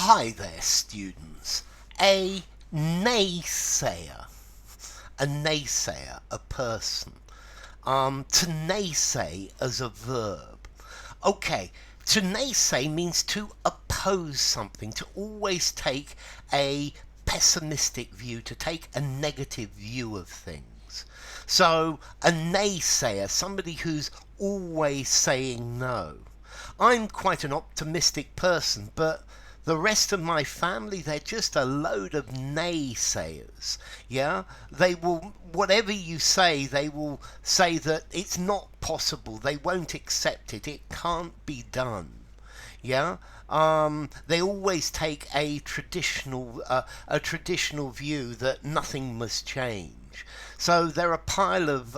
Hi there, students. A naysayer. A naysayer, a person. To naysay as a verb. Okay, to naysay means to oppose something, to always take a pessimistic view, to take a negative view of things. So, a naysayer, somebody who's always saying no. I'm quite an optimistic person, but the rest of my family, they're just a load of naysayers. Yeah? They will, whatever you say, they will say that it's not possible. They won't accept it. It can't be done. Yeah? They always take a traditional view that nothing must change. So they're a pile of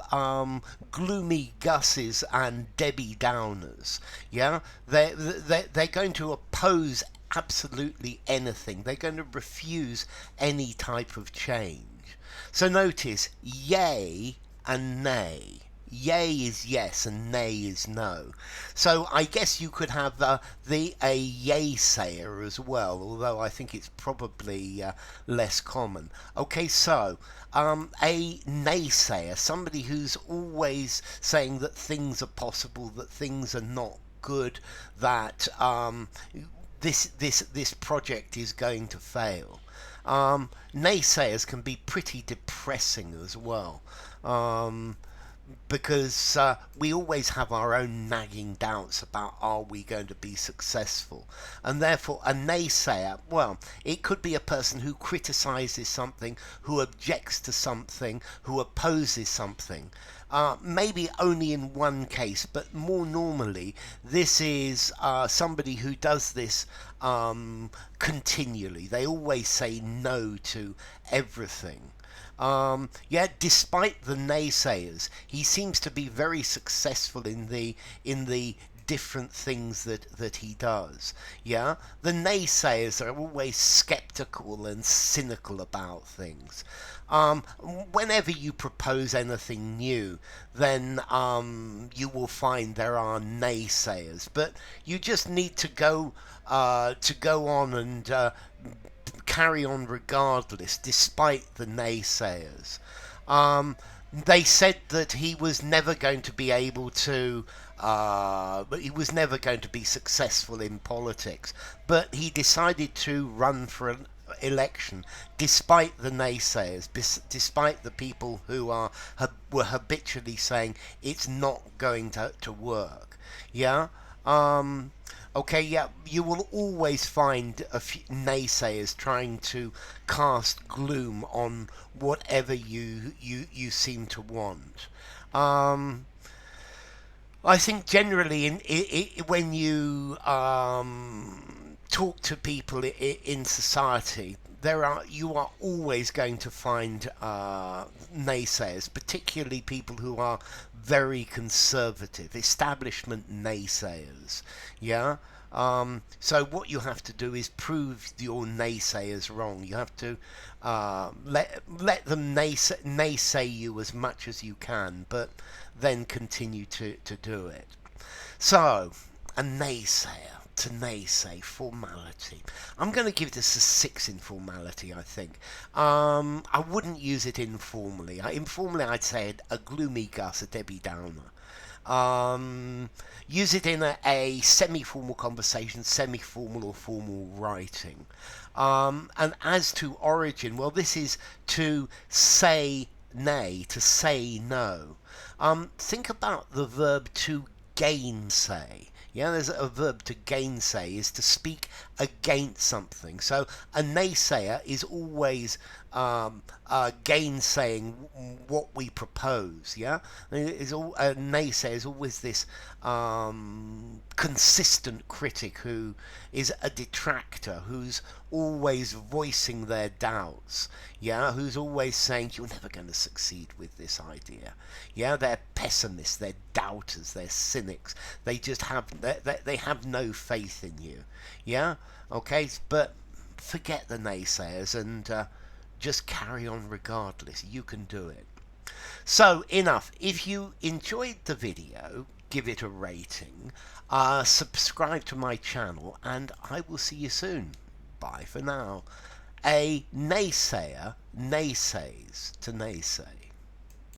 gloomy Gusses and Debbie Downers. Yeah, they're going to oppose absolutely anything. They're going to refuse any type of change. So notice yay and nay. Yay is yes and nay is no. So I guess you could have a yaysayer as well, although I think it's probably less common. Okay, so a naysayer, somebody who's always saying that things are possible, that things are not good, that this project is going to fail. Naysayers can be pretty depressing as well. Because we always have our own nagging doubts about are we going to be successful, and therefore a naysayer, well, it could be a person who criticizes something, who objects to something, who opposes something. Maybe only in one case, but more normally this is somebody who does this continually. They always say no to everything. Yeah, despite the naysayers, he seems to be very successful in the different things that he does. Yeah, the naysayers are always skeptical and cynical about things. Whenever you propose anything new, then you will find there are naysayers, but you just need to go on and carry on regardless, despite the naysayers. They said that he was never going to be able to, he was never going to be successful in politics, but he decided to run for an election despite the naysayers, despite the people who were habitually saying it's not going to work. Yeah. Okay, yeah, you will always find a few naysayers trying to cast gloom on whatever you seem to want. I think generally when you talk to people in society, you are always going to find naysayers, particularly people who are very conservative, establishment naysayers. Yeah. So what you have to do is prove your naysayers wrong. You have to let them naysay you as much as you can, but then continue to do it. So, a naysayer. To naysay, formality. I'm going to give this a 6 in formality, I think. I wouldn't use it informally. Informally, I'd say a gloomy Gus, a Debbie Downer. Use it in a semi-formal conversation, semi-formal or formal writing. And as to origin, well, this is to say nay, to say no. Think about the verb to gainsay. Yeah, there's a verb to gainsay, is to speak against something. So a naysayer is always gainsaying what we propose. Yeah, a naysayer is always this consistent critic who is a detractor, who's always voicing their doubts. Yeah, who's always saying you're never going to succeed with this idea. Yeah, they're pessimists, they're doubters, they're cynics. They just have they have no faith in you. Yeah, okay, but forget the naysayers and just carry on regardless. You can do it. So enough. If you enjoyed the video, give it a rating, subscribe to my channel, and I will see you soon. bye for now. A naysayer naysays to naysay.